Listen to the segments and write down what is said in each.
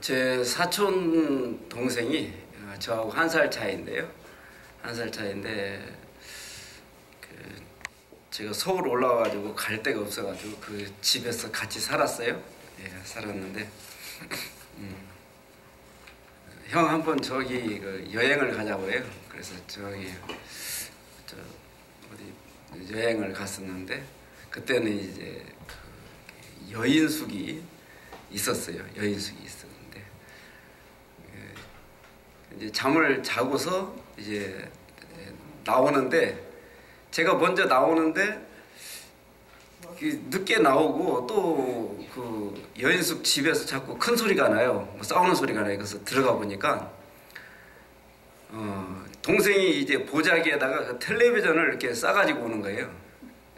제 사촌 동생이 저하고 1살 차이인데요. 1살 차이인데 제가 서울 올라와가지고 갈 데가 없어가지고 그 집에서 같이 살았어요. 예, 살았는데 형 한번 저기 여행을 가자고 해요. 그래서 저기 어디 여행을 갔었는데 그때는 이제 여인숙이 있었어요. 여인숙이 있었는데 이제 잠을 자고서 이제 나오는데 제가 먼저 나오는데 늦게 나오고 또 그 여인숙 집에서 자꾸 큰 소리가 나요. 뭐 싸우는 소리가 나요. 그래서 들어가 보니까 동생이 이제 보자기에다가 그 텔레비전을 이렇게 싸가지고 오는 거예요.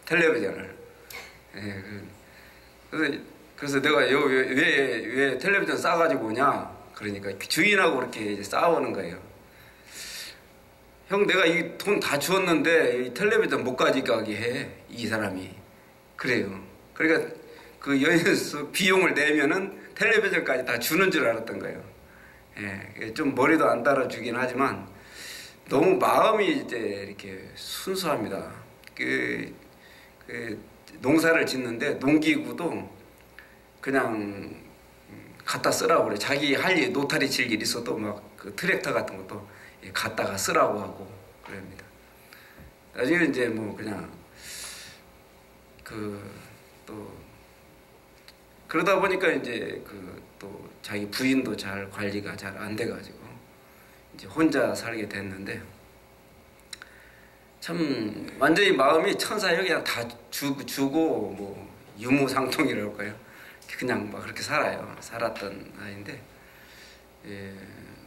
텔레비전을. 예, 그래서 내가 왜 텔레비전 싸가지고 오냐? 그러니까 주인하고 이렇게 이제 싸우는 거예요. 형, 내가 이 돈 다 주었는데 이 텔레비전 못 가져가게 해. 이 사람이. 그래요. 그러니까 그 여인숙 비용을 내면은 텔레비전까지 다 주는 줄 알았던 거예요. 예, 좀 머리도 안 따라주긴 하지만 너무 마음이 이제 이렇게 순수합니다. 농사를 짓는데 농기구도 그냥 갖다 쓰라고 그래. 자기 할 일, 노타리 칠 일 있어도 막 그 트랙터 같은 것도 갖다가 쓰라고 하고 그럽니다. 나중에 이제 뭐 그냥 또 그러다 보니까 이제 또 자기 부인도 잘 관리가 잘 안 돼가지고 이제 혼자 살게 됐는데 참 완전히 마음이 천사예요. 그냥 다 주고 뭐 유무상통이랄까요. 그냥 막 그렇게 살았던 아이인데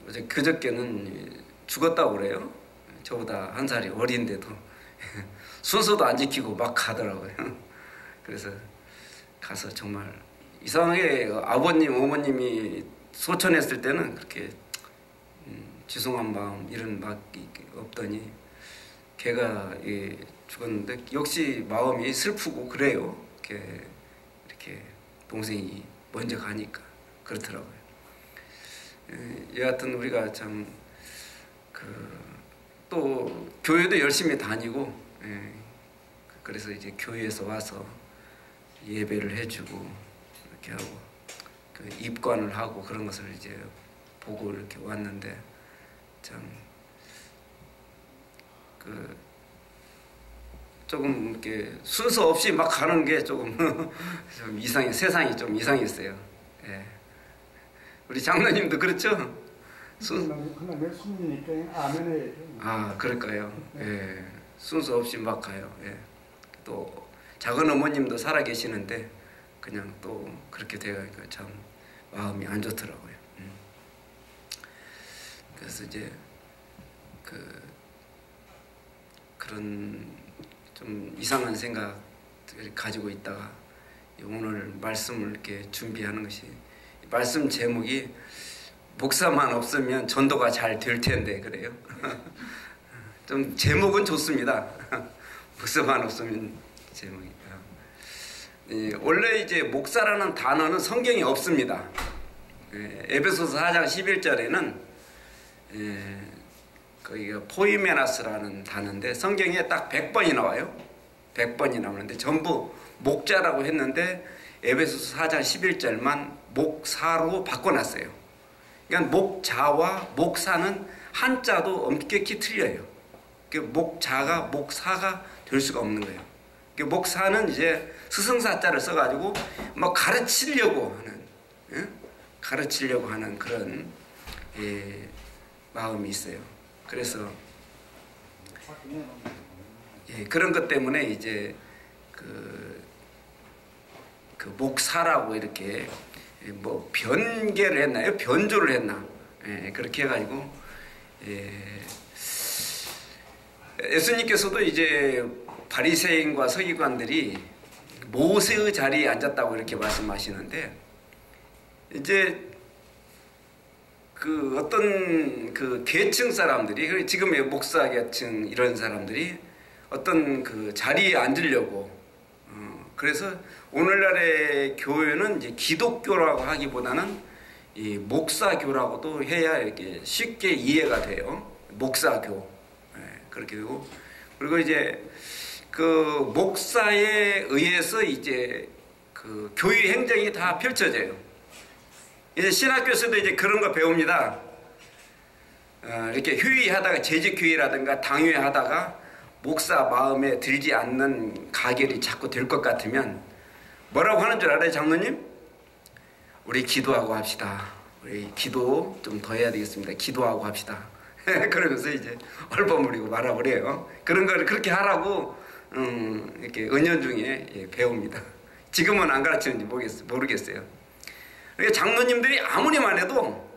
어제 그저께는 죽었다고 그래요. 저보다 1살이 어린데도 순서도 안 지키고 막 가더라고요. 그래서 가서 정말 이상하게 아버님 어머님이 소천했을 때는 그렇게 죄송한 마음 이런 막 없더니 걔가 죽었는데 역시 마음이 슬프고 그래요. 이렇게 동생이 먼저 가니까 그렇더라고요. 여하튼 우리가 참 또 교회도 열심히 다니고 그래서 이제 교회에서 와서 예배를 해주고 이렇게 하고 입관을 하고 그런 것을 이제 보고 이렇게 왔는데 참 조금 이렇게 순서 없이 막 가는 게 조금 좀 세상이 좀 이상했어요. 예. 우리 장로님도 그렇죠? 그날 내 손이니까 아멘해야죠. 아, 그럴까요? 예. 순서 없이 막 가요. 예. 또 작은 어머님도 살아 계시는데 그냥 또 그렇게 되니까 참 마음이 안 좋더라고요. 그래서 이제 그런 좀 이상한 생각을 가지고 있다가 오늘 말씀을 이렇게 준비하는 것이 말씀 제목이 목사만 없으면 전도가 잘 될 텐데 그래요. 좀 제목은 좋습니다. 목사만 없으면 제목이. 원래 이제 목사라는 단어는 성경에 없습니다. 에베소서 4장 11절에는 거기가 포이메나스라는 단어인데 성경에 딱 100번이 나와요. 100번이 나오는데 전부 목자라고 했는데 에베소서 4장 11절만 목사로 바꿔놨어요. 그러니까 목자와 목사는 한자도 엄격히 틀려요. 목자가 목사가 될 수가 없는 거예요. 목사는 이제 스승사자를 써가지고 뭐 가르치려고 하는 그런 마음이 있어요. 그래서 그런 것 때문에 이제 그 목사라고 이렇게 뭐 변개를 했나요? 변조를 했나? 그렇게 해가지고 예수님께서도 이제 바리새인과 서기관들이 모세의 자리에 앉았다고 이렇게 말씀하시는데 이제 어떤 계층 사람들이 지금의 목사 계층 이런 사람들이 어떤 자리에 앉으려고 그래서 오늘날의 교회는 이제 기독교라고 하기보다는 이 목사교라고도 해야 이렇게 쉽게 이해가 돼요. 목사교. 그렇게 되고, 그리고 이제 그 목사에 의해서 이제 그 교회 행정이 다 펼쳐져요. 이제 신학교에서도 이제 그런 거 배웁니다. 이렇게 회의하다가 재직회의라든가 당회하다가 목사 마음에 들지 않는 가결이 자꾸 될 것 같으면 뭐라고 하는 줄 알아요, 장로님? 우리 기도하고 합시다. 우리 기도 좀 더 해야 되겠습니다. 기도하고 합시다. 그러면서 이제 얼버무리고 말아버려요. 그런 걸 그렇게 하라고 이렇게 은연중에 배웁니다. 지금은 안 가르치는지 모르겠어요. 그러니까 장로님들이 아무리만 해도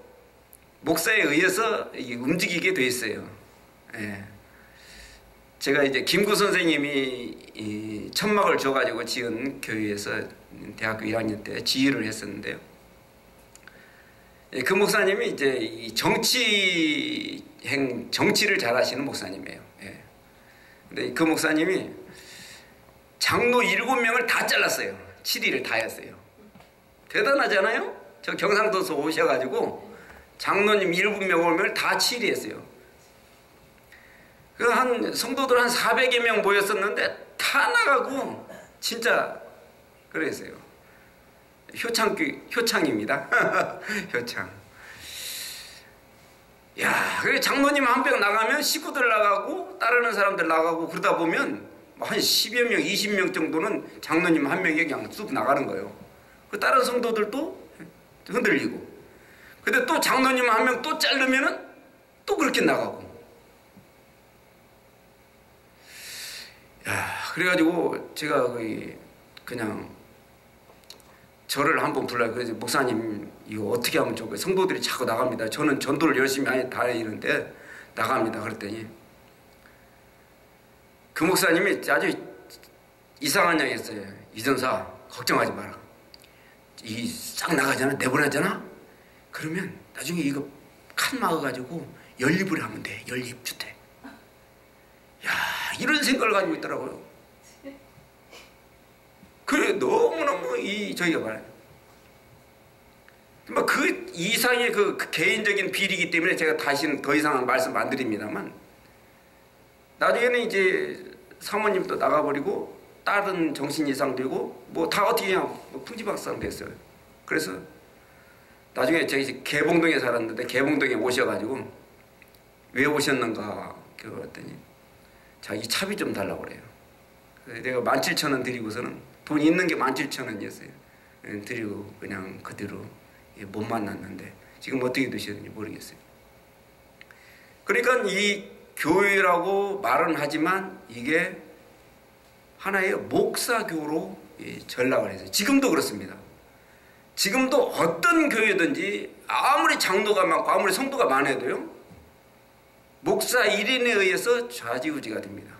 목사에 의해서 움직이게 돼 있어요. 예. 제가 이제 김구 선생님이 천막을 줘가지고 지은 교회에서 대학교 1학년 때 지휘를 했었는데요. 그 목사님이 이제 이 정치를 잘 하시는 목사님이에요. 예. 근데 그 목사님이 장로 7명을 다 잘랐어요. 7일을 다 했어요. 대단하잖아요? 저 경상도에서 오셔가지고 장로님 7명을 다 치리했어요. 그 한 성도들 한 400여 명 모였었는데 다 나가고 진짜 그랬어요. 효창입니다. 효창. 야, 그래 장로님 한 명 나가면 식구들 나가고 따르는 사람들 나가고 그러다 보면 한 10여 명, 20명 정도는 장로님 한 명이 그냥 쑥 나가는 거예요. 그 다른 성도들도 흔들리고. 근데 또 장로님 한 명 또 자르면은 또 그렇게 나가고. 야, 그래가지고 제가 그냥 저를 한번 불러요. 그래서 목사님 이거 어떻게 하면 좋을까요? 성도들이 자꾸 나갑니다. 저는 전도를 열심히 다니는데 나갑니다. 그랬더니 그 목사님이 아주 이상한 얘기 했어요. 이전사 걱정하지 마라. 이 싹 나가잖아. 내보내잖아. 그러면 나중에 이거 칸 막아가지고 연립을 하면 돼. 연립주택. 야, 이런 생각을 가지고 있더라고요. 그래, 너무너무 저희가 말해요. 그 이상의 그 개인적인 비리이기 때문에 제가 다시는 더 이상은 말씀 안 드립니다만, 나중에는 이제 사모님도 나가버리고, 다른 정신 이상 되고, 뭐 다 어떻게 그냥 풍지박산 됐어요. 그래서 나중에 제가 이제 개봉동에 살았는데, 개봉동에 오셔가지고, 왜 오셨는가, 그랬더니, 자기 차비 좀 달라고 그래요. 그래서 내가 17,000원 드리고서는 돈 있는 게 17,000원이었어요. 드리고 그냥 그대로 못 만났는데 지금 어떻게 되시는지 모르겠어요. 그러니까 이 교회라고 말은 하지만 이게 하나의 목사교로 전락을 했어요. 지금도 그렇습니다. 지금도 어떤 교회든지 아무리 장로가 많고 아무리 성도가 많아도요, 목사 1인에 의해서 좌지우지가 됩니다.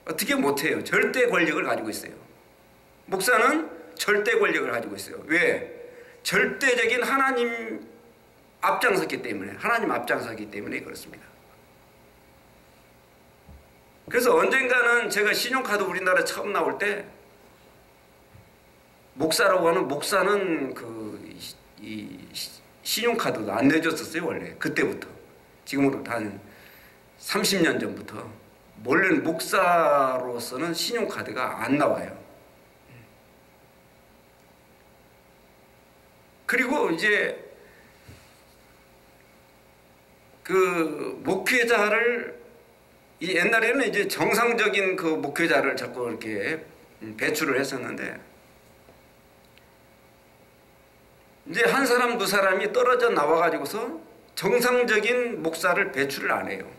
어떻게 못해요? 절대 권력을 가지고 있어요. 목사는 절대 권력을 가지고 있어요. 왜? 절대적인 하나님 앞장섰기 때문에, 하나님 앞장서기 때문에 그렇습니다. 그래서 언젠가는 제가 신용카드 우리나라 처음 나올 때 목사라고 하는 목사는 이 신용카드도 안 내줬었어요. 원래 그때부터. 지금으로부터 한 30년 전부터 원래는 목사로서는 신용카드가 안 나와요. 그리고 이제 그 목회자를 옛날에는 이제 정상적인 그 목회자를 자꾸 이렇게 배출을 했었는데, 이제 한 사람 두 사람이 떨어져 나와가지고서 정상적인 목사를 배출을 안 해요.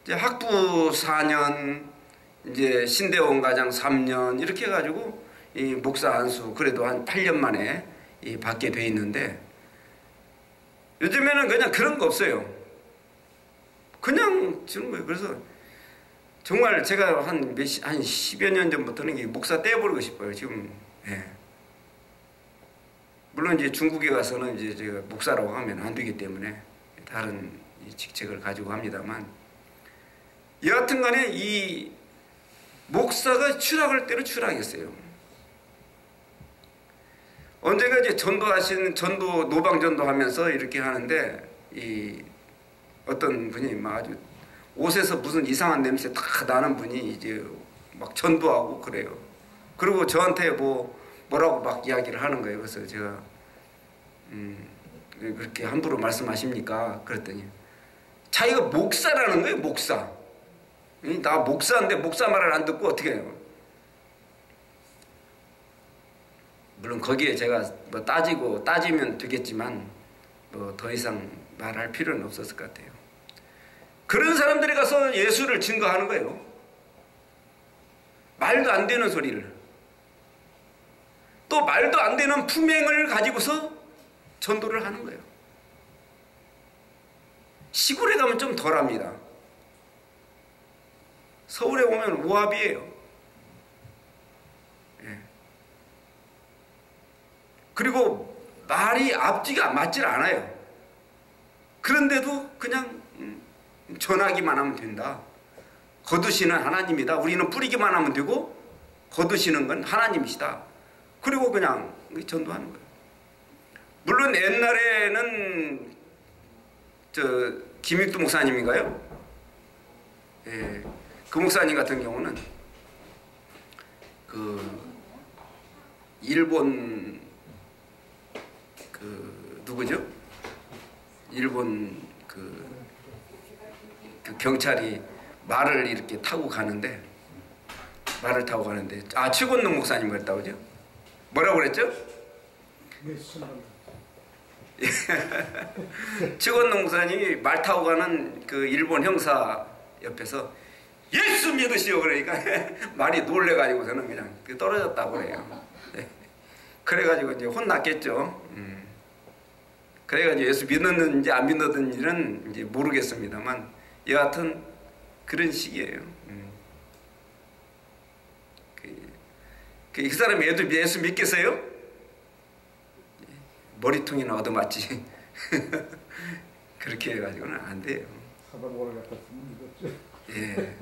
이제 학부 4년, 이제 신대원 과장 3년 이렇게 해가지고 이 목사 안수 그래도 한 8년 만에 받게 돼 있는데, 요즘에는 그냥 그런 거 없어요. 그냥 주는 거예요. 그래서 정말 제가 한 10여 년 전부터는 이 목사 떼버리고 싶어요. 지금. 물론 이제 중국에 가서는 이제 제가 목사라고 하면 안 되기 때문에 다른 직책을 가지고 합니다만, 여하튼 간에 이 목사가 추락할 때는 추락했어요. 언젠가 이제 전도 노방 전도하면서 이렇게 하는데 이 어떤 분이 막 아주 옷에서 무슨 이상한 냄새 다 나는 분이 이제 막 전도하고 그래요. 그리고 저한테 뭐라고 막 이야기를 하는 거예요. 그래서 제가 그렇게 함부로 말씀하십니까? 그랬더니 자기가 목사라는 거예요. 목사. 나 목사인데 목사 말을 안 듣고 어떻게 해요? 물론 거기에 제가 뭐 따지면 되겠지만 뭐 더 이상 말할 필요는 없었을 것 같아요. 그런 사람들이 가서 예수를 증거하는 거예요. 말도 안 되는 소리를. 또 말도 안 되는 품행을 가지고서 전도를 하는 거예요. 시골에 가면 좀 덜합니다. 서울에 오면 오합이에요. 예. 그리고 말이 앞뒤가 맞질 않아요. 그런데도 그냥 전하기만 하면 된다. 거두시는 하나님이다. 우리는 뿌리기만 하면 되고 거두시는 건 하나님이시다. 그리고 그냥 전도하는 거예요. 물론 옛날에는 김익두 목사님인가요? 예, 그 목사님 같은 경우는 일본 누구죠? 일본 그 경찰이 말을 이렇게 타고 가는데 최권능 목사님 그랬다고 그죠? 뭐라고 그랬죠? 최권능 목사님이 말 타고 가는 그 일본 형사 옆에서 예수 믿으시오 그러니까 말이 놀래가지고서는 그냥 떨어졌다고 그래요. 그래가지고 이제 혼났겠죠. 그래가지고 예수 믿었는지 안 믿었는지는 이제 모르겠습니다만 여하튼 그런 식이에요. 그 사람이 예수 믿겠어요? 머리통이나 얻어맞지. 그렇게 해가지고는 안 돼요. 사방오를 갖다 쓰면 믿었죠. 예.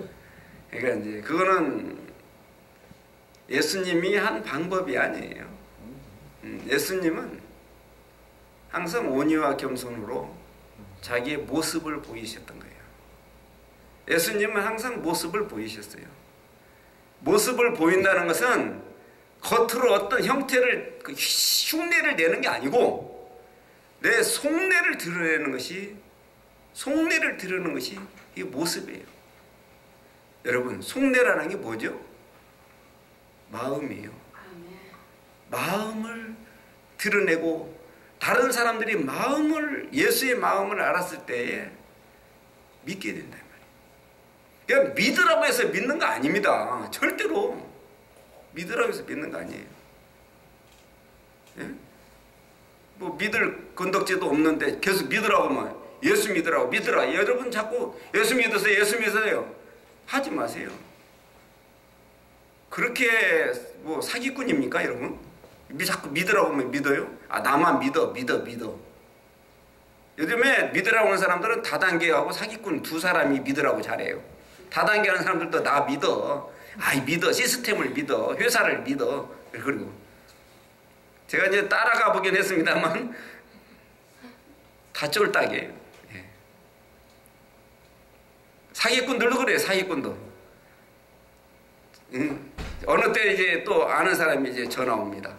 그러니까 이제 그거는 예수님이 한 방법이 아니에요. 예수님은 항상 온유와 겸손으로 자기의 모습을 보이셨던 거예요. 예수님은 항상 모습을 보이셨어요. 모습을 보인다는 것은 겉으로 어떤 형태를 흉내를 내는 게 아니고 내 속내를 드러내는 것이 이게 모습이에요. 여러분 속내라는 게 뭐죠? 마음이에요. 마음을 드러내고 다른 사람들이 예수의 마음을 알았을 때에 믿게 된다. 그냥 믿으라고 해서 믿는 거 아닙니다. 절대로 믿으라고 해서 믿는 거 아니에요. 예? 뭐 믿을 건덕지도 없는데 계속 믿으라고 하면 예수 믿으라고 믿으라. 여러분 자꾸 예수 믿으세요. 하지 마세요. 그렇게 뭐 사기꾼입니까 여러분? 자꾸 믿으라고 하면 믿어요? 나만 믿어. 요즘에 믿으라고 하는 사람들은 다단계하고 사기꾼 두 사람이 믿으라고 잘해요. 다단계 하는 사람들도 나 믿어. 믿어. 시스템을 믿어. 회사를 믿어. 그리고 제가 이제 따라가 보긴 했습니다만 다 쫄딱이에요. 예. 사기꾼들도 그래요. 사기꾼도. 어느 때 이제 또 아는 사람이 이제 전화 옵니다.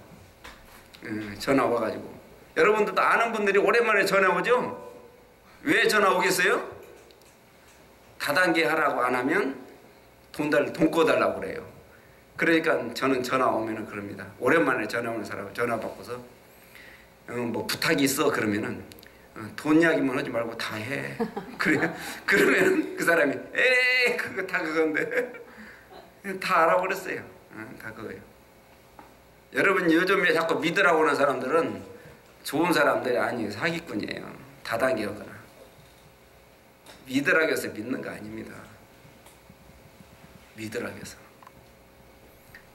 전화 와가지고 여러분들도 아는 분들이 오랜만에 전화 오죠? 왜 전화 오겠어요? 다단계 하라고 안 하면 돈 꺼달라고 그래요. 그러니까 저는 전화 오면은 그럽니다. 오랜만에 전화 오는 사람 전화 받고서 뭐 부탁이 있어 그러면은 돈 이야기만 하지 말고 다 해. 그러면 그 사람이 에이 그거 다 그건데 다 알아버렸어요. 다 그거예요. 여러분 요즘에 자꾸 믿으라고 하는 사람들은 좋은 사람들이 아니에요. 사기꾼이에요. 다단계거나. 믿으라고 해서 믿는 거 아닙니다. 믿으라고 해서.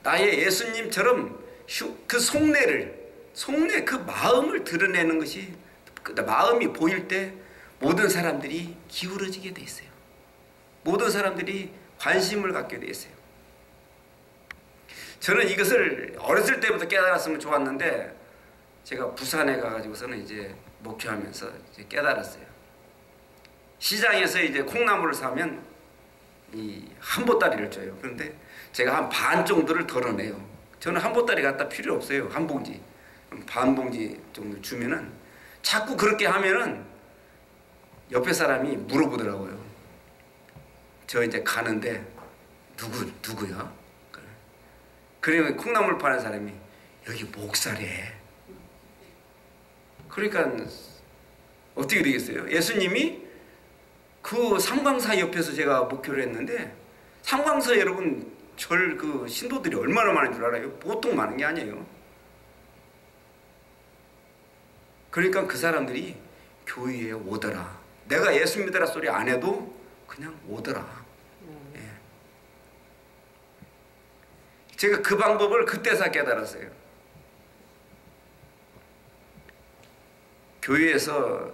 나의 예수님처럼 그 속내 그 마음을 드러내는 것이 마음이 보일 때 모든 사람들이 기울어지게 돼 있어요. 모든 사람들이 관심을 갖게 돼 있어요. 저는 이것을 어렸을 때부터 깨달았으면 좋았는데 제가 부산에 가가지고서는 이제 목회하면서 이제 깨달았어요. 시장에서 이제 콩나물을 사면 이 한 보따리를 줘요. 그런데 제가 한 반 정도를 덜어내요. 저는 한 보따리 갖다 필요 없어요. 한 봉지, 반 봉지 정도 주면은 자꾸 그렇게 하면은 옆에 사람이 물어보더라고요. 저 이제 가는데 누구야? 그러면 콩나물 파는 사람이 여기 목사래. 그러니까 어떻게 되겠어요? 예수님이 그 삼광사 옆에서 제가 목회를 했는데 삼광사 여러분 그 신도들이 얼마나 많은 줄 알아요? 보통 많은 게 아니에요. 그러니까 그 사람들이 교회에 오더라. 내가 예수 믿으라 소리 안 해도 그냥 오더라. 예. 제가 그 방법을 그때서 깨달았어요. 교회에서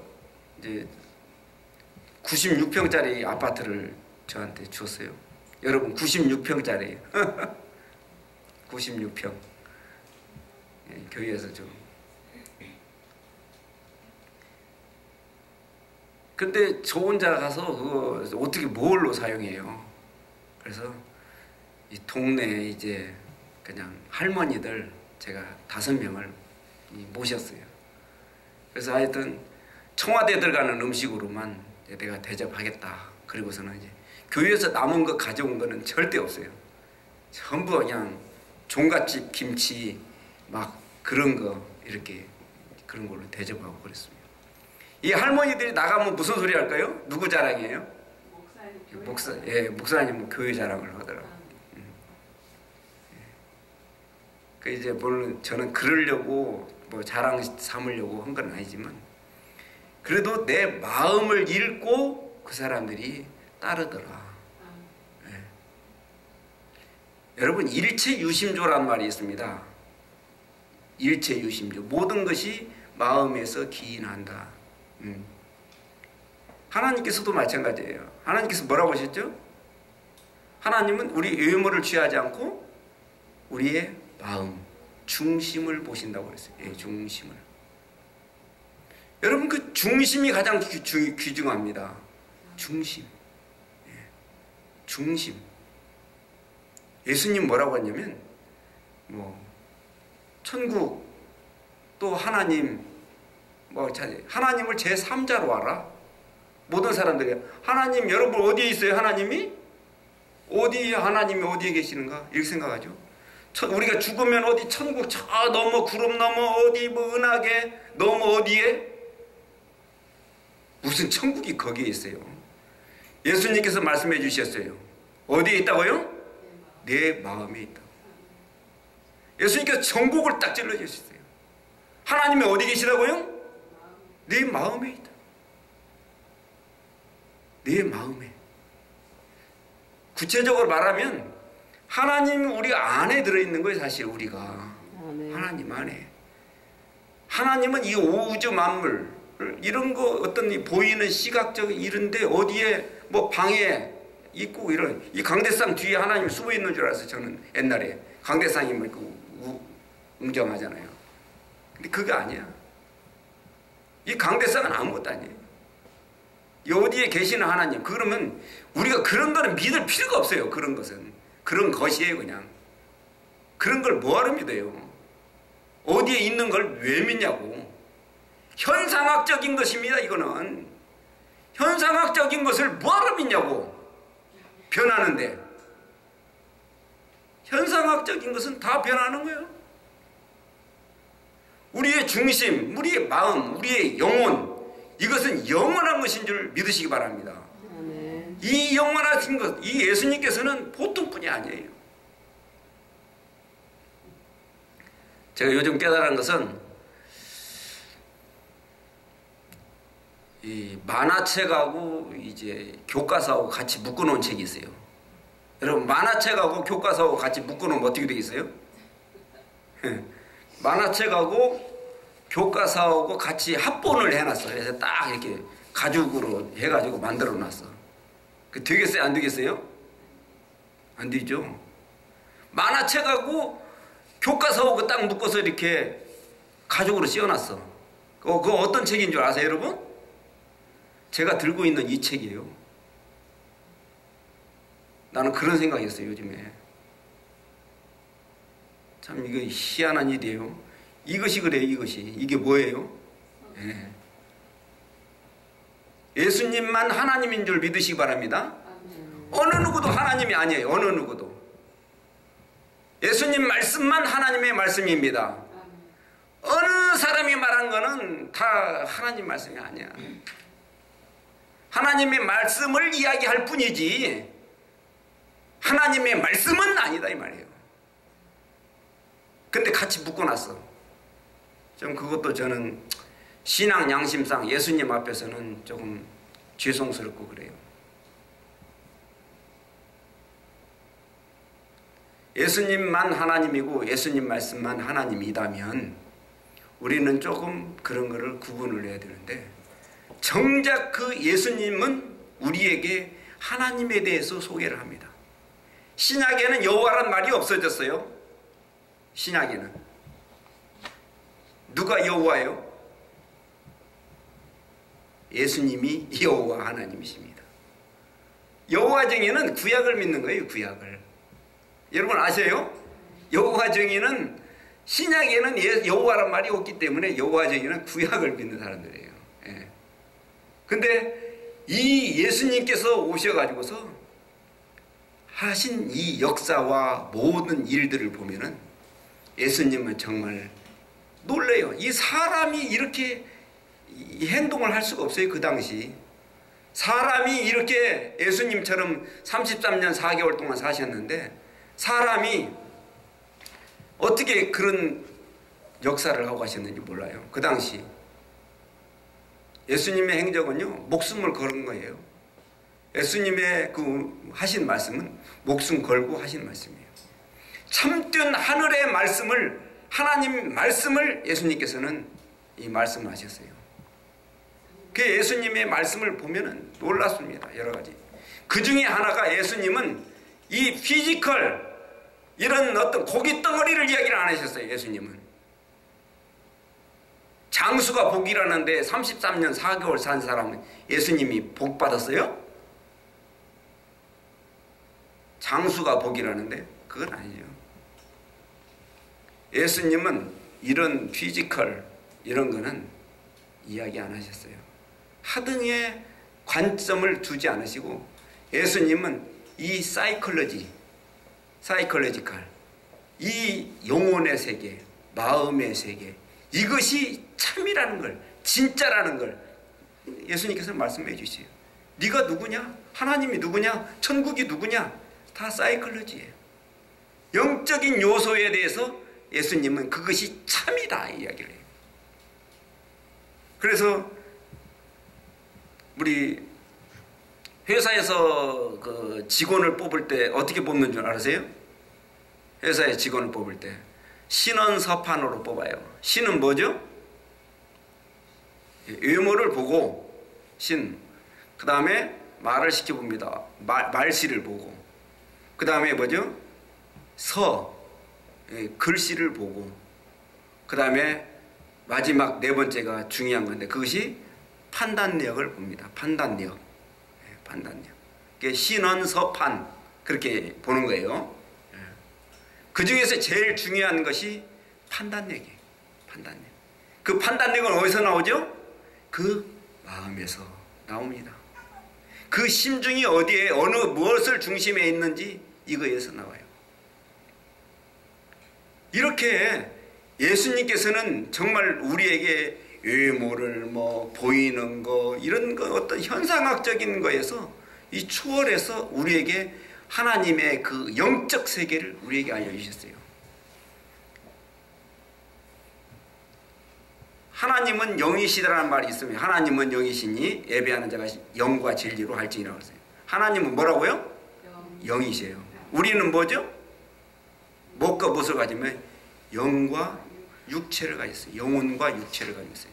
이제 96평짜리 아파트를 저한테 줬어요. 여러분 96평짜리예요. 96평. 예, 교회에서 좀. 근데 저 혼자 가서 그거 어떻게 뭘로 사용해요. 그래서 이 동네에 이제 그냥 할머니들 제가 5명을 모셨어요. 그래서 하여튼 청와대 들어가는 음식으로만 내가 대접하겠다. 그리고서는 이제 교회에서 남은 거 가져온 거는 절대 없어요. 전부 그냥 종갓집 김치 막 그런 거 이렇게 그런 걸로 대접하고 그랬습니다. 이 할머니들이 나가면 무슨 소리 할까요? 누구 자랑이에요? 목사님 교회 자랑을 하더라고요. 그 이제 물론 저는 그러려고 뭐 자랑 삼으려고 한 건 아니지만 그래도 내 마음을 읽고 그 사람들이 따르더라. 네. 여러분 일체유심조란 말이 있습니다. 일체유심조. 모든 것이 마음에서 기인한다. 하나님께서도 마찬가지예요. 하나님께서 뭐라고 하셨죠? 하나님은 우리 외모를 취하지 않고 우리의 마음, 중심을 보신다고 그랬어요. 예, 중심을. 여러분 그 중심이 가장 귀중합니다. 중심. 예, 중심. 예수님 뭐라고 했냐면 뭐 천국 또 하나님 하나님을 제3자로 알아. 모든 사람들이 하나님 여러분 어디에 있어요? 하나님이 어디에 계시는가? 이렇게 생각하죠. 우리가 죽으면 어디 천국 저 넘어 구름 넘어 어디 뭐 은하계 넘어 어디에 무슨 천국이 거기에 있어요. 예수님께서 말씀해 주셨어요. 어디에 있다고요? 내 마음에 있다고. 예수님께서 정복을 딱 찔러 주셨어요. 하나님이 어디 계시다고요? 내 마음에 있다. 내 마음에. 구체적으로 말하면 하나님이 우리 안에 들어있는 거예요. 사실 우리가. 하나님 안에. 하나님은 이 우주 만물 이런 거 어떤 보이는 시각적인 이런데 어디에 뭐 방에 있고 이런 이 강대상 뒤에 하나님이 숨어 있는 줄 알았어요. 저는 옛날에 강대상이 뭐 웅장하잖아요. 근데 그게 아니야. 이 강대상은 아무것도 아니에요. 어디에 계시는 하나님. 그러면 우리가 그런 거는 믿을 필요가 없어요. 그런 것은. 그런 것이에요. 그냥. 그런 걸 뭐하러 믿어요. 어디에 있는 걸 왜 믿냐고. 현상학적인 것입니다. 이거는. 현상학적인 것을 뭐하러 믿냐고. 변하는데. 현상학적인 것은 다 변하는 거예요. 우리의 중심, 우리의 마음, 우리의 영혼 이것은 영원한 것인 줄 믿으시기 바랍니다. 이 영원하신 것, 이 예수님께서는 보통 분이 아니에요. 제가 요즘 깨달은 것은 이 만화책하고 이제 교과서하고 같이 묶어놓은 책이 있어요. 여러분 만화책하고 교과서하고 같이 묶어놓으면 어떻게 되겠어요? 만화책하고 교과서하고 같이 합본을 해놨어요. 그래서 딱 이렇게 가죽으로 해가지고 만들어놨어. 그 되겠어요? 안 되겠어요? 안 되죠. 만화책하고 교과서하고 딱 묶어서 이렇게 가죽으로 씌워놨어. 그거 어떤 책인 줄 아세요, 여러분? 제가 들고 있는 이 책이에요. 나는 그런 생각이었어요, 요즘에. 참 이거 희한한 일이에요. 이것이 그래요, 이것이. 이게 뭐예요? 예. 예수님만 하나님인 줄 믿으시기 바랍니다. 어느 누구도 하나님이 아니에요. 어느 누구도. 예수님 말씀만 하나님의 말씀입니다. 어느 사람이 말한 거는 다 하나님 말씀이 아니야. 하나님의 말씀을 이야기할 뿐이지 하나님의 말씀은 아니다 이 말이에요. 근데 같이 묶어놨어. 좀 그것도 저는 신앙 양심상 예수님 앞에서는 조금 죄송스럽고 그래요. 예수님만 하나님이고 예수님 말씀만 하나님이다면 우리는 조금 그런 거를 구분을 해야 되는데, 정작 그 예수님은 우리에게 하나님에 대해서 소개를 합니다. 신약에는 여호와란 말이 없어졌어요. 신약에는 누가 여호와예요? 예수님이 여호와 하나님이십니다. 여호와 정의는 구약을 믿는 거예요. 구약을. 여러분 아세요? 여호와 정의는 신약에는 여호와란 말이 없기 때문에 여호와 정의는 구약을 믿는 사람들이에요. 예. 근데 이 예수님께서 오셔가지고서 하신 이 역사와 모든 일들을 보면은 예수님은 정말 놀래요. 이 사람이 이렇게 이 행동을 할 수가 없어요. 그 당시 사람이 이렇게 예수님처럼 33년 4개월 동안 사셨는데 사람이 어떻게 그런 역사를 하고 가셨는지 몰라요. 그 당시 예수님의 행적은요 목숨을 걸은 거예요. 예수님의 그 하신 말씀은 목숨 걸고 하신 말씀이에요. 참된 하늘의 말씀을, 하나님 말씀을 예수님께서는 이 말씀하셨어요. 그 예수님의 말씀을 보면은 놀랍습니다. 여러 가지. 그 중에 하나가 예수님은 이 피지컬 이런 어떤 고기 덩어리를 이야기를 안 하셨어요. 예수님은 장수가 복이라는데 33년 4개월 산 사람은 예수님이 복 받았어요? 장수가 복이라는데 그건 아니죠. 예수님은 이런 피지컬 이런 거는 이야기 안 하셨어요. 하등의 관점을 두지 않으시고 예수님은 이 사이콜로지컬 이 영혼의 세계, 마음의 세계 이것이 참이라는 걸, 진짜라는 걸 예수님께서 말씀해 주세요. 네가 누구냐? 하나님이 누구냐? 천국이 누구냐? 다 사이콜로지예요. 영적인 요소에 대해서 예수님은 그것이 참이다 이야기를 해요. 그래서 우리 회사에서 그 직원을 뽑을 때 어떻게 뽑는 줄 아세요? 회사에 직원을 뽑을 때 신원서판으로 뽑아요. 신은 뭐죠? 외모를 보고 신, 그 다음에 말을 시켜봅니다. 말씨를 보고, 그 다음에 뭐죠? 글씨를 보고, 그 다음에 마지막 네 번째가 중요한 건데 그것이 판단력을 봅니다. 판단력. 신원서판 그렇게 보는 거예요. 그 중에서 제일 중요한 것이 판단력이에요. 판단력. 그 판단력은 어디서 나오죠? 그 마음에서 나옵니다. 그 심중이 어디에 무엇을 중심에 있는지 이거에서 나와요. 이렇게 예수님께서는 정말 우리에게 외모를 보이는 거 이런 거 어떤 현상학적인 거에서 이 추월해서 우리에게 하나님의 그 영적 세계를 우리에게 알려주셨어요. 하나님은 영이시다라는 말이 있으면 하나님은 영이시니 예배하는 자가 영과 진리로 할지니라고 했어요. 하나님은 뭐라고요? 영이세요. 우리는 뭐죠? 무엇과 무엇을 가지면 영과 육체를 가졌어요. 영혼과 육체를 가졌어요.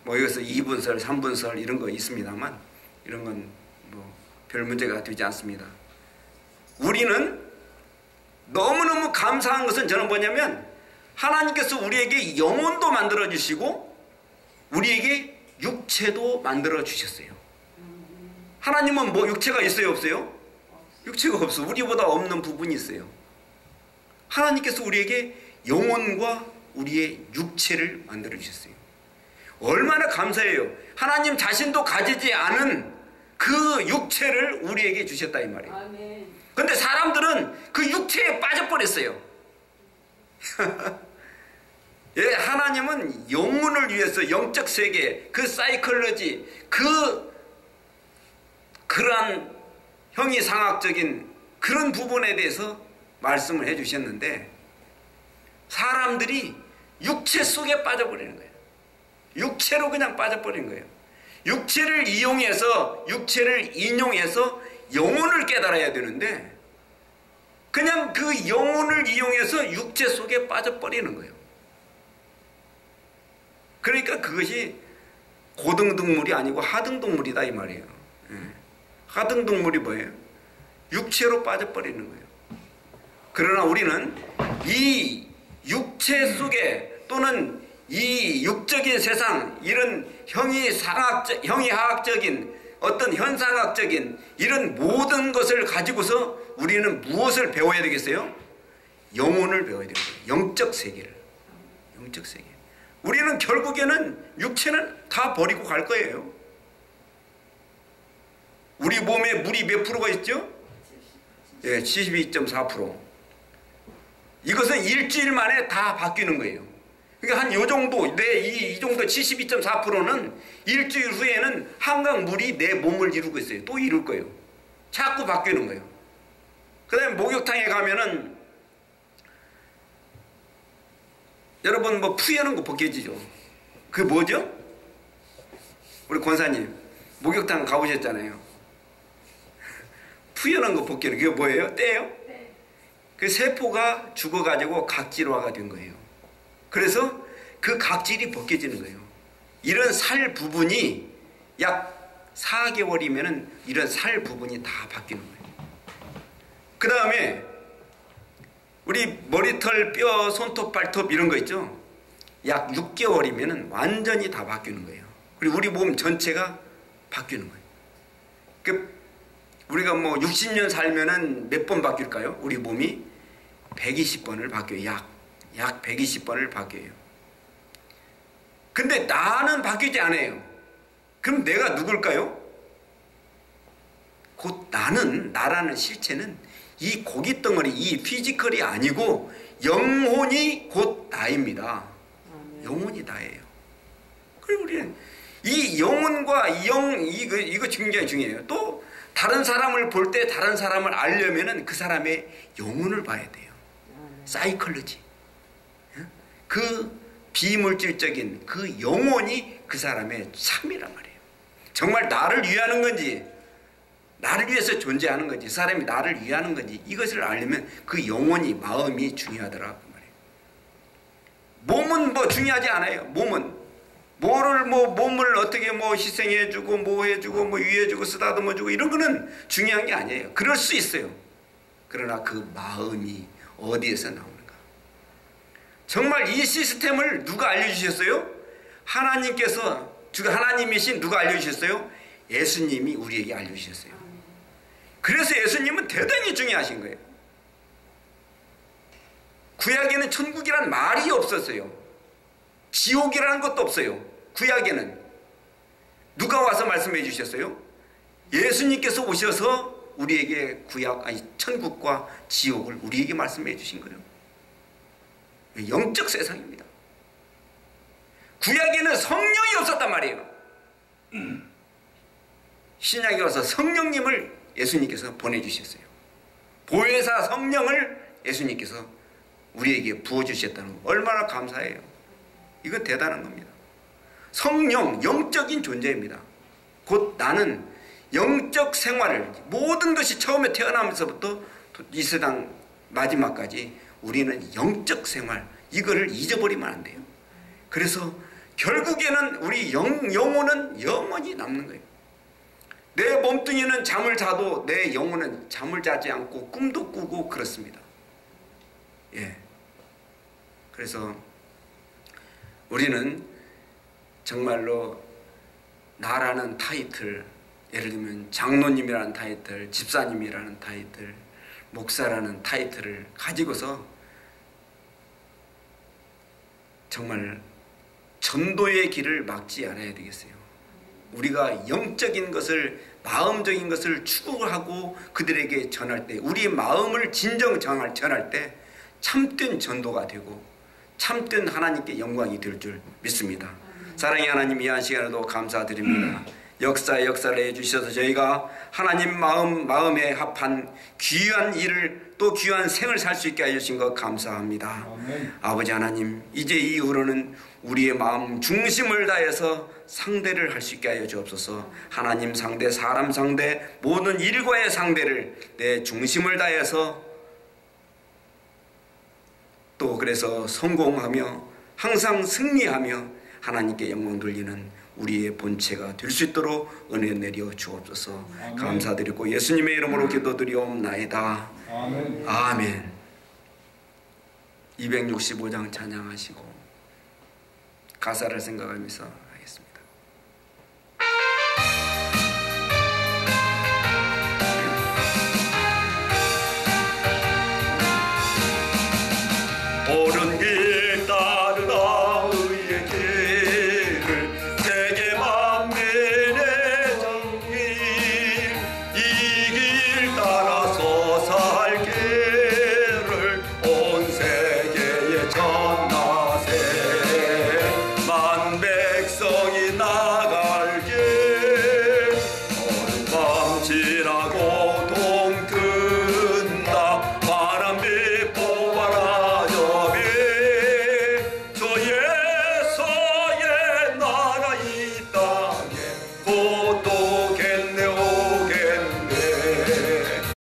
여기서 2분설, 3분설 이런 거 있습니다만 이런 건 별 문제가 되지 않습니다. 우리는 너무너무 감사한 것은 저는 뭐냐면 하나님께서 우리에게 영혼도 만들어 주시고 우리에게 육체도 만들어 주셨어요. 하나님은 뭐 육체가 있어요, 없어요? 육체가 없어. 우리보다 없는 부분이 있어요. 하나님께서 우리에게 영혼과 우리의 육체를 만들어 주셨어요. 얼마나 감사해요. 하나님 자신도 가지지 않은 그 육체를 우리에게 주셨다 이 말이에요. 그런데 사람들은 그 육체에 빠져버렸어요. 예, 하나님은 영혼을 위해서 영적 세계, 그 사이클러지, 그러한 형이상학적인 그런 부분에 대해서 말씀을 해주셨는데 사람들이 육체 속에 빠져버리는 거예요. 육체로 그냥 빠져버린 거예요. 육체를 이용해서, 육체를 인용해서 영혼을 깨달아야 되는데 그냥 그 영혼을 이용해서 육체 속에 빠져버리는 거예요. 그러니까 그것이 고등동물이 아니고 하등동물이다 이 말이에요. 하등동물이 뭐예요? 육체로 빠져버리는 거예요. 그러나 우리는 이 육체 속에 또는 이 육적인 세상, 이런 형이하학적인 어떤 현상학적인 이런 모든 것을 가지고서 우리는 무엇을 배워야 되겠어요? 영혼을 배워야 되겠어요. 영적 세계를. 영적 세계. 우리는 결국에는 육체는 다 버리고 갈 거예요. 우리 몸에 물이 몇 프로가 있죠? 예, 72.4%. 이것은 일주일 만에 다 바뀌는 거예요. 그러니까 한 요 정도, 이 정도 72.4%는 일주일 후에는 한강 물이 내 몸을 이루고 있어요. 또 이룰 거예요. 자꾸 바뀌는 거예요. 그 다음에 목욕탕에 가면은 여러분 뭐 푸여는 거 벗겨지죠. 그게 뭐죠? 우리 권사님 목욕탕 가보셨잖아요. 푸여는 거 벗기는 그게 뭐예요? 때요? 네. 그 세포가 죽어가지고 각질화가 된 거예요. 그래서 그 각질이 벗겨지는 거예요. 이런 살 부분이 약 4개월이면은 이런 살 부분이 다 바뀌는 거예요. 그 다음에 우리 머리털, 뼈, 손톱, 발톱 이런 거 있죠? 약 6개월이면은 완전히 다 바뀌는 거예요. 그리고 우리 몸 전체가 바뀌는 거예요. 우리가 뭐 60년 살면은 몇 번 바뀔까요? 우리 몸이 120번을 바뀌어요. 약 120번을 바뀌어요. 근데 나는 바뀌지 않아요. 그럼 내가 누굴까요? 곧 나라는 실체는 이 고깃덩어리, 이 피지컬이 아니고 영혼이 곧 나입니다. 영혼이 나예요. 그리고 우리는 이 영혼과 이거 굉장히 중요해요. 또 다른 사람을 볼 때 다른 사람을 알려면은 그 사람의 영혼을 봐야 돼요. 사이클러지. 그 비물질적인 그 영혼이 그 사람의 삶이란 말이에요. 정말 나를 위하는 건지, 나를 위해서 존재하는 건지, 그 사람이 나를 위하는 건지, 이것을 알려면 그 영혼이, 마음이 중요하더라 그 말이에요. 몸은 뭐 중요하지 않아요. 몸을 어떻게 뭐 희생해주고 뭐 해주고 뭐 위해주고 쓰다듬어주고 이런 거는 중요한 게 아니에요. 그럴 수 있어요. 그러나 그 마음이 어디에서 나오는가? 정말 이 시스템을 누가 알려주셨어요? 하나님께서, 하나님이신 누가 알려주셨어요? 예수님이 우리에게 알려주셨어요. 그래서 예수님은 대단히 중요하신 거예요. 구약에는 천국이란 말이 없었어요. 지옥이라는 것도 없어요. 구약에는 누가 와서 말씀해 주셨어요? 예수님께서 오셔서 우리에게 천국과 지옥을 우리에게 말씀해 주신 거예요. 영적 세상입니다. 구약에는 성령이 없었단 말이에요. 신약에 와서 성령님을 예수님께서 보내주셨어요. 보혜사 성령을 예수님께서 우리에게 부어주셨다는 거 얼마나 감사해요. 이거 대단한 겁니다. 성령, 영적인 존재입니다. 곧 나는 영적 생활을, 모든 것이 처음에 태어나면서부터 이 세상 마지막까지 우리는 영적 생활, 이거를 잊어버리면 안 돼요. 그래서 결국에는 우리 영혼은 영원히 남는 거예요. 내 몸뚱이는 잠을 자도 내 영혼은 잠을 자지 않고 꿈도 꾸고 그렇습니다. 예. 그래서 우리는 정말로 나라는 타이틀, 예를 들면 장로님이라는 타이틀, 집사님이라는 타이틀, 목사라는 타이틀을 가지고서 정말 전도의 길을 막지 않아야 되겠어요. 우리가 영적인 것을, 마음적인 것을 추구하고 그들에게 전할 때, 우리의 마음을 진정 전할 때 참된 전도가 되고 참된 하나님께 영광이 될 줄 믿습니다. 사랑의 하나님, 이 한 시간에도 감사드립니다. 역사를 해주셔서 저희가 하나님 마음에 합한 귀한 일을, 또 귀한 생을 살 수 있게 해주신 것 감사합니다. 아멘. 아버지 하나님, 이제 이후로는 우리의 마음 중심을 다해서 상대를 할 수 있게 하여 주옵소서. 하나님 상대, 사람 상대, 모든 일과의 상대를 내 중심을 다해서, 또 그래서 성공하며 항상 승리하며 하나님께 영광 돌리는 우리의 본체가 될 수 있도록 은혜 내려 주옵소서. 아멘. 감사드리고 예수님의 이름으로 기도드리옵나이다. 아멘. 아멘. 265장 찬양하시고 가사를 생각하면서 하겠습니다. 옳은 길